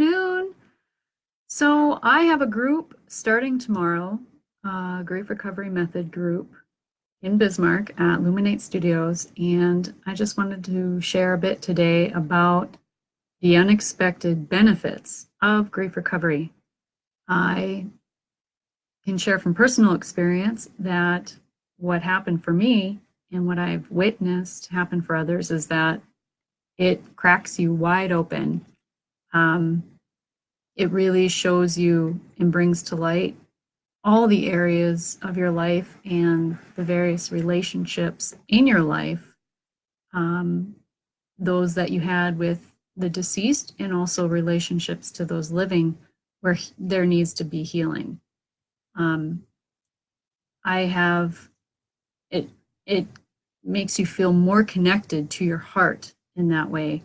afternoon. So I have a group starting tomorrow, Grief Recovery Method group in Bismarck at Luminate Studios, and I just wanted to share a bit today about the unexpected benefits of grief recovery. I can share from personal experience that what happened for me and what I've witnessed happen for others is that it cracks you wide open. Um, it really shows you and brings to light all the areas of your life and the various relationships in your life, um, those that you had with the deceased and also relationships to those living where there needs to be healing. Um, I have it, it makes you feel more connected to your heart in that way.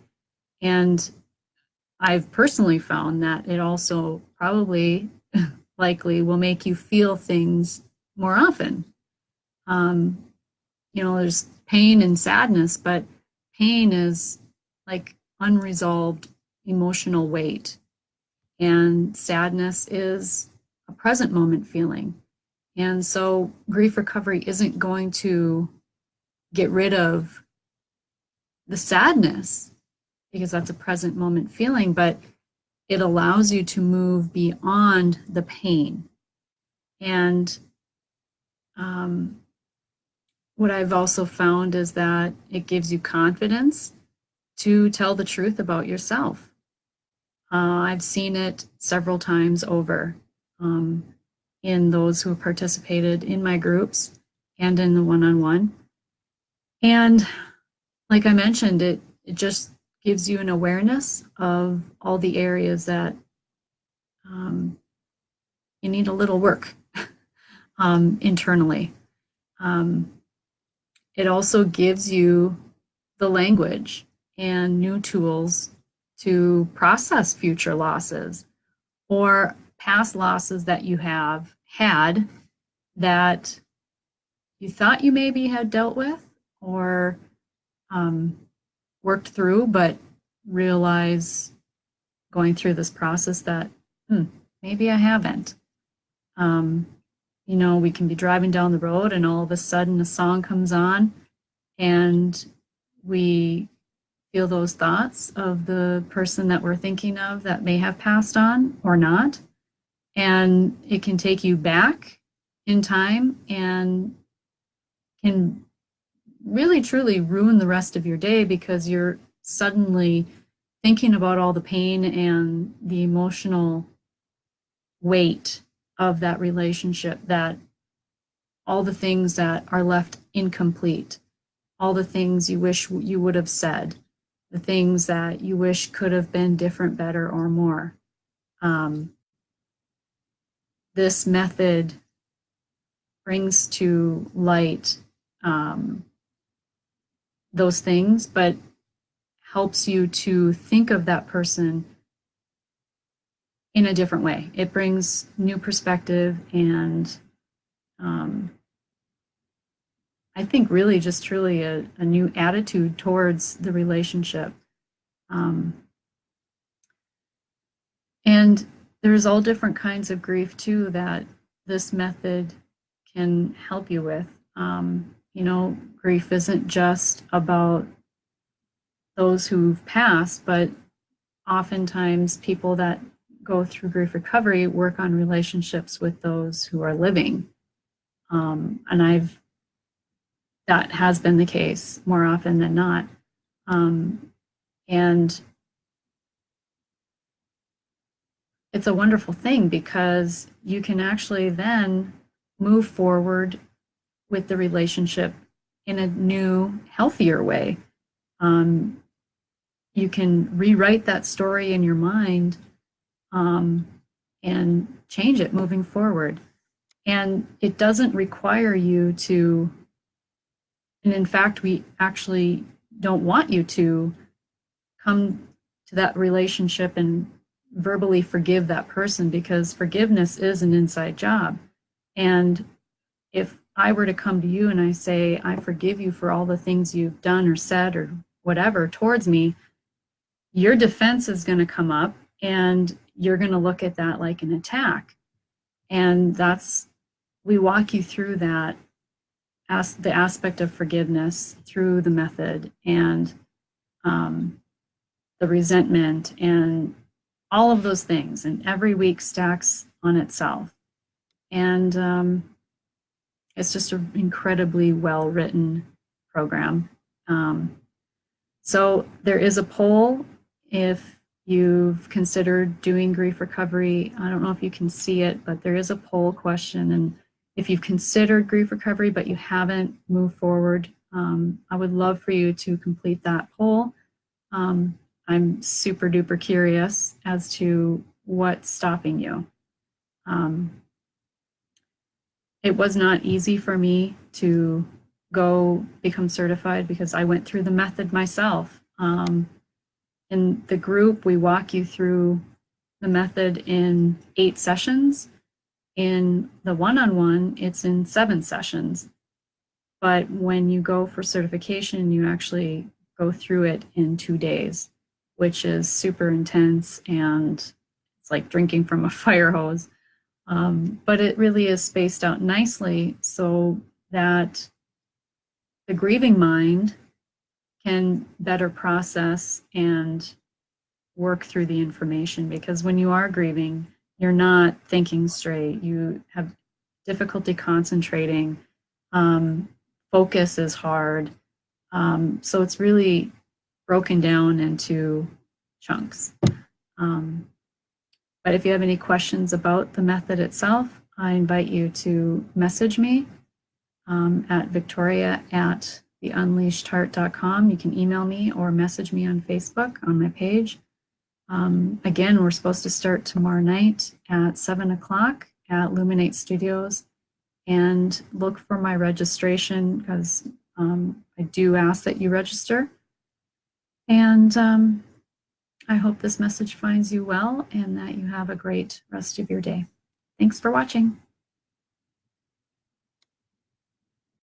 And I've personally found that it also probably likely will make you feel things more often. Um, there's pain and sadness, but pain is like unresolved emotional weight, and sadness is a present moment feeling. And so grief recovery isn't going to get rid of the sadness because that's a present moment feeling, but it allows you to move beyond the pain. And what I've also found is that it gives you confidence to tell the truth about yourself. I've seen it several times over in those who have participated in my groups and in the one-on-one. And like I mentioned, it just gives you an awareness of all the areas that you need a little work internally. It also gives you the language and new tools to process future losses or past losses that you have had that you thought you maybe had dealt with or worked through, but realize going through this process that maybe I haven't. We can be driving down the road and all of a sudden a song comes on and we feel those thoughts of the person that we're thinking of that may have passed on or not. And it can take you back in time and can really truly ruin the rest of your day because you're suddenly thinking about all the pain and the emotional weight of that relationship, that all the things that are left incomplete, all the things you wish you would have said, the things that you wish could have been different, better, or more. This method brings to light those things, but helps you to think of that person in a different way. It brings new perspective and I think really just truly a new attitude towards the relationship. And there's all different kinds of grief too that this method can help you with. Grief isn't just about those who've passed, but oftentimes people that go through grief recovery work on relationships with those who are living. And that has been the case more often than not. And it's a wonderful thing because you can actually then move forward with the relationship in a new, healthier way. You can rewrite that story in your mind and change it moving forward. And it doesn't require you to, and in fact, we actually don't want you to come to that relationship and verbally forgive that person because forgiveness is an inside job. And if I were to come to you and I say, I forgive you for all the things you've done or said or whatever towards me, your defense is going to come up And you're going to look at that like an attack. And we walk you through that, the aspect of forgiveness through the method, and the resentment and all of those things. And every week stacks on itself. And it's just an incredibly well written program. So there is a poll if you've considered doing grief recovery. I don't know if you can see it, but there is a poll question. And if you've considered grief recovery but you haven't moved forward, I would love for you to complete that poll. I'm super duper curious as to what's stopping you. It was not easy for me to go become certified because I went through the method myself. In the group, we walk you through the method in 8 sessions. In the one-on-one, it's in 7 sessions. But when you go for certification, you actually go through it in 2 days, which is super intense, and it's like drinking from a fire hose. But it really is spaced out nicely so that the grieving mind can better process and work through the information, because when you are grieving, you're not thinking straight. You have difficulty concentrating. Focus is hard. So it's really broken down into chunks. But if you have any questions about the method itself, I invite you to message me at victoria@theunleashedheart.com. You can email me or message me on Facebook on my page. Again, we're supposed to start tomorrow night at 7 o'clock at Luminate Studios. And look for my registration, because I do ask that you register. And I hope this message finds you well and that you have a great rest of your day. Thanks for watching.